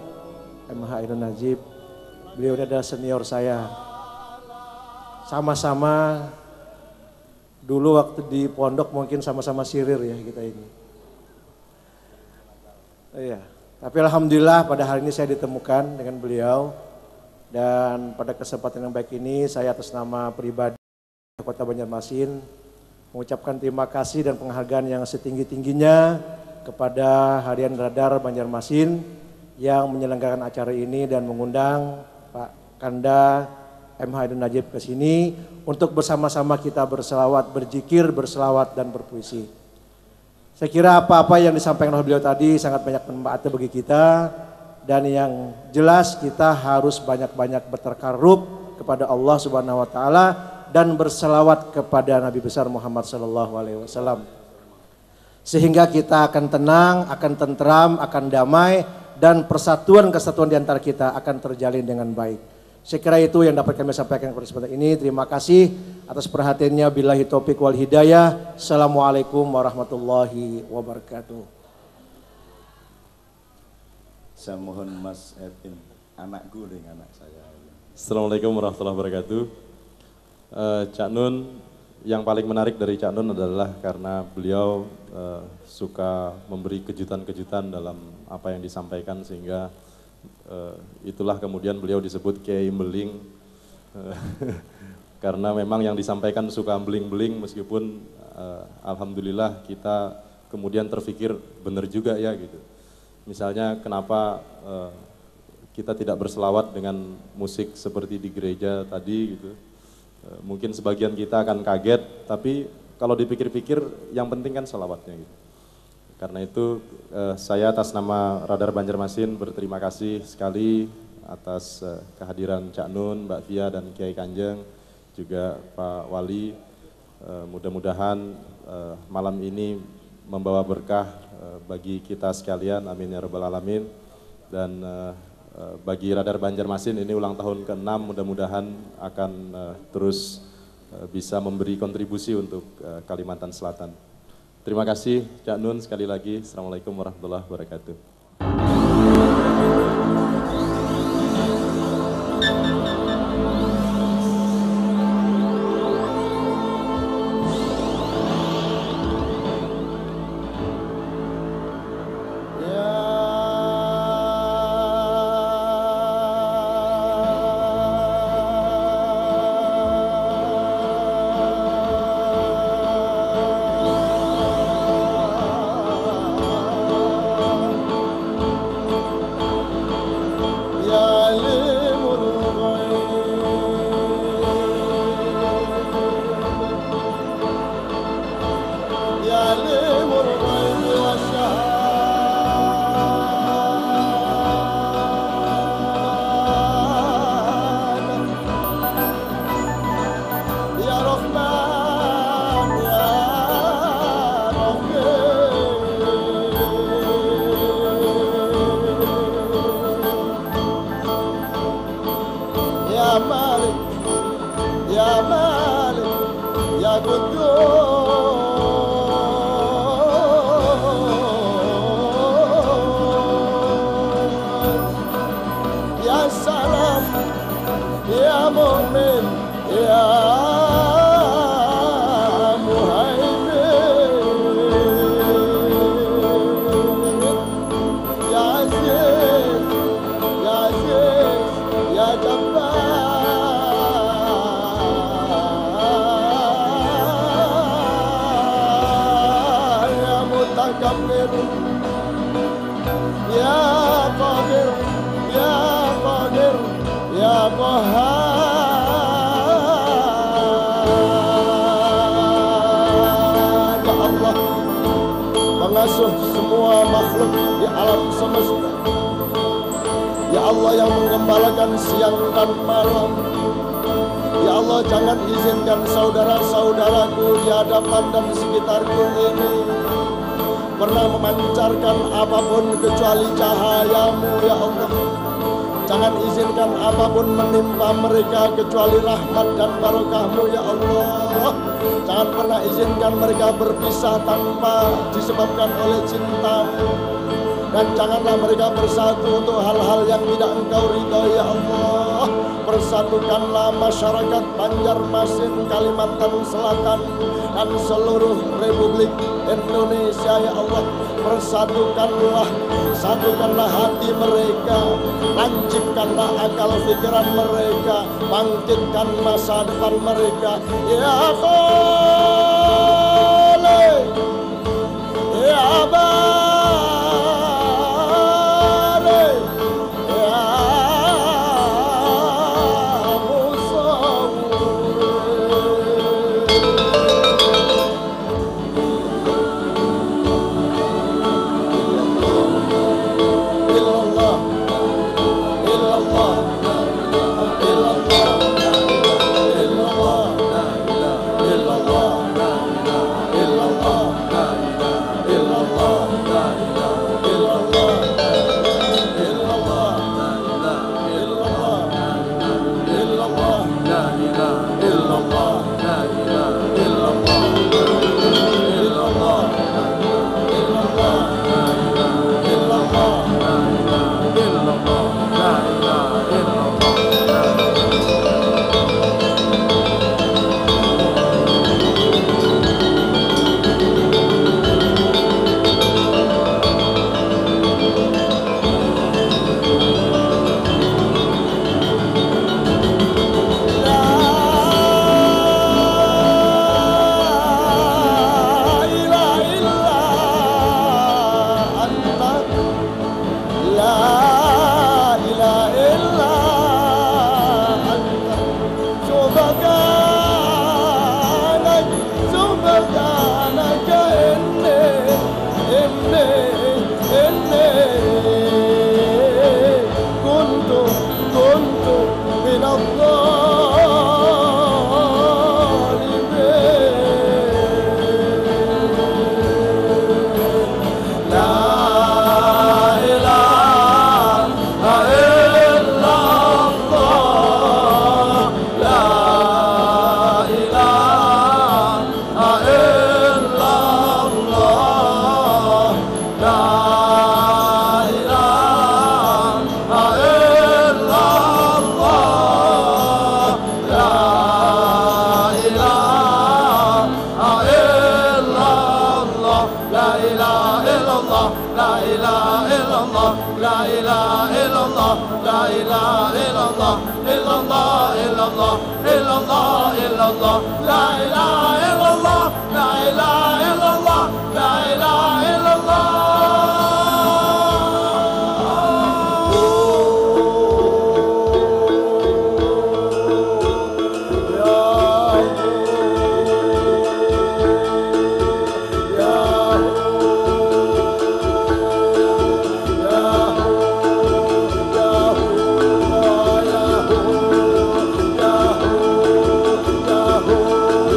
MH Ainun Najib. Beliau ini adalah senior saya. Sama-sama dulu waktu di pondok mungkin sama-sama sirir ya kita ini. Iya. Tapi alhamdulillah pada hari ini saya ditemukan dengan beliau, dan pada kesempatan yang baik ini saya atas nama pribadi Kota Banjarmasin mengucapkan terima kasih dan penghargaan yang setinggi-tingginya kepada Harian Radar Banjarmasin yang menyelenggarakan acara ini dan mengundang Pak Kanda MH Ainun Najib ke sini untuk bersama-sama kita berselawat, berzikir, berselawat dan berpuisi. Saya kira apa-apa yang disampaikan oleh beliau tadi sangat banyak manfaatnya bagi kita, dan yang jelas kita harus banyak-banyak bertakarrub kepada Allah Subhanahu wa taala dan berselawat kepada Nabi besar Muhammad sallallahu alaihi wasallam. Sehingga kita akan tenang, akan tentram, akan damai, dan persatuan kesatuan di antara kita akan terjalin dengan baik. Saya kira itu yang dapat kami sampaikan pada kesempatan ini. Terima kasih atas perhatiannya. Billahi taufik wal hidayah. Assalamualaikum warahmatullahi wabarakatuh. Saya mohon Mas Edwin, anakku dengan anak saya. Assalamualaikum warahmatullahi wabarakatuh. Cak Nun, yang paling menarik dari Cak Nun adalah karena beliau suka memberi kejutan-kejutan dalam apa yang disampaikan, sehingga itulah kemudian beliau disebut Kiai Beling. Karena memang yang disampaikan suka beling-beling, meskipun alhamdulillah kita kemudian terfikir benar juga ya gitu. Misalnya kenapa kita tidak berselawat dengan musik seperti di gereja tadi gitu. Mungkin sebagian kita akan kaget, tapi kalau dipikir-pikir yang penting kan selawatnya gitu. Karena itu saya atas nama Radar Banjarmasin berterima kasih sekali atas kehadiran Cak Nun, Mbak Fia dan Kiai Kanjeng, juga Pak Wali. Mudah-mudahan malam ini membawa berkah bagi kita sekalian, amin ya rabbal alamin. Dan bagi Radar Banjarmasin ini ulang tahun ke-6, mudah-mudahan akan terus bisa memberi kontribusi untuk Kalimantan Selatan. Terima kasih Cak Nun sekali lagi. Assalamualaikum warahmatullahi wabarakatuh. Ya salam, ya mu'min, ya muhaimin, ya aziz, ya aziz, ya jabbar, ya mutakabbir, ya qadir, ya qadir, ya qahhar. Ya Allah, pengasuh semua makhluk di alam semesta. Ya Allah yang menggembalakan siang dan malam. Ya Allah, jangan izinkan saudara-saudaraku di hadapan dan sekitarku ini pernah memancarkan apapun kecuali cahaya-Mu, ya Allah. Jangan izinkan apapun menimpa mereka kecuali rahmat dan barokah-Mu, ya Allah. Jangan pernah izinkan mereka berpisah tanpa disebabkan oleh cinta-Mu. Dan janganlah mereka bersatu untuk hal-hal yang tidak Engkau ridhoi, ya Allah. Persatukanlah masyarakat Banjarmasin, Kalimantan Selatan, dan seluruh Republik Indonesia, ya Allah. Persatukanlah, satukanlah hati mereka, lancipkanlah akal pikiran mereka, bangkitkan masa depan mereka. Ya Khalik, ya Bari, ya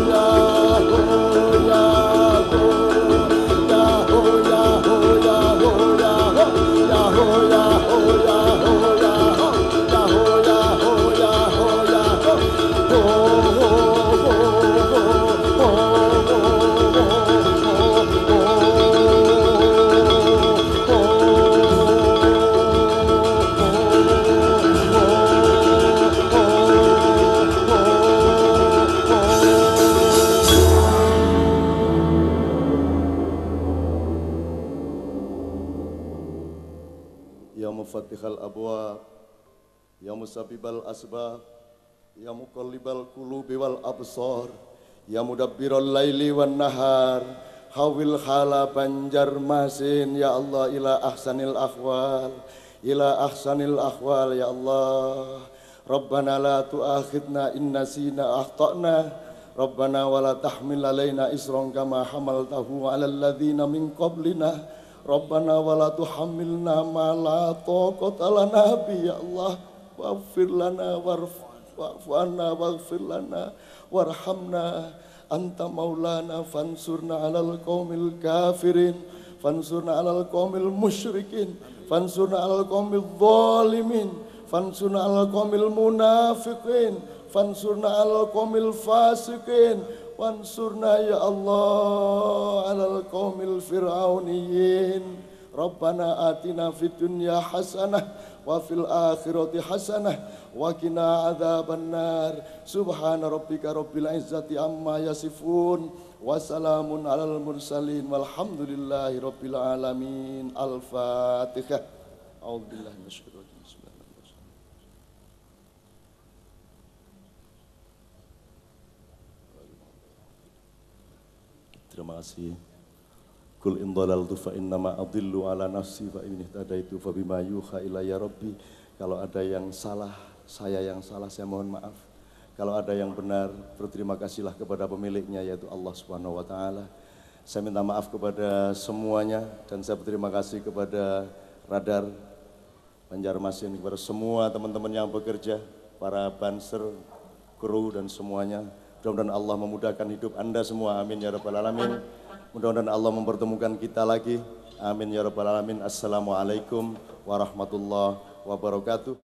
Ya Ya mufattihal abwab, ya musabbibal asbab, ya muqallibal qulubi wal absar, ya mudabbiral laili wan nahar, hawil hala Banjarmasin ya Allah ila ahsanil ahwal, ila ahsanil ahwal ya Allah. Rabbana la tu'akhidna in nasina akhtana, Rabbana wa la tahmil alaina isran kama hamaltahu 'alal ladzina min qablina, Rabbana wa la tuhammilna ma la taqata lana bi ya Allah. Waghfir lana wa'fu anna waghfir lana warhamna anta maulana fansurna 'alal qaumil kafirin, fansurna 'alal qaumil musyrikin, fansurna 'alal qaumil zalimin, fansurna 'alal qaumil munafiqin, fansurna 'alal qaumil fasiqin, wansurna ya Allah 'alal qaumil fir'auniyin. Rabbana atina fid dunya hasanah wa fil akhirati hasanah wa qina adzabannar. Subhana rabbika rabbil izzati amma yasifun wa salamun 'alal mursalin walhamdulillahi rabbil alamin. Al-Fatihah. A'udzubillahi minasyaitonir rajim. Terima kasih. Kul in dhalaltu fa innama adillu ala nafsi fa in ihtadaitu fa bima yuha ilayya rabbi. Kalau ada yang salah, saya yang salah, saya mohon maaf. Kalau ada yang benar, berterima kasihlah kepada pemiliknya yaitu Allah Subhanahu wa taala. Saya minta maaf kepada semuanya dan saya berterima kasih kepada Radar Banjarmasin, kepada semua teman-teman yang bekerja, para banser, kru dan semuanya. Mudah-mudahan Allah memudahkan hidup Anda semua. Amin ya rabbal alamin. Mudah-mudahan Allah mempertemukan kita lagi. Amin ya rabbal alamin. Assalamualaikum warahmatullahi wabarakatuh.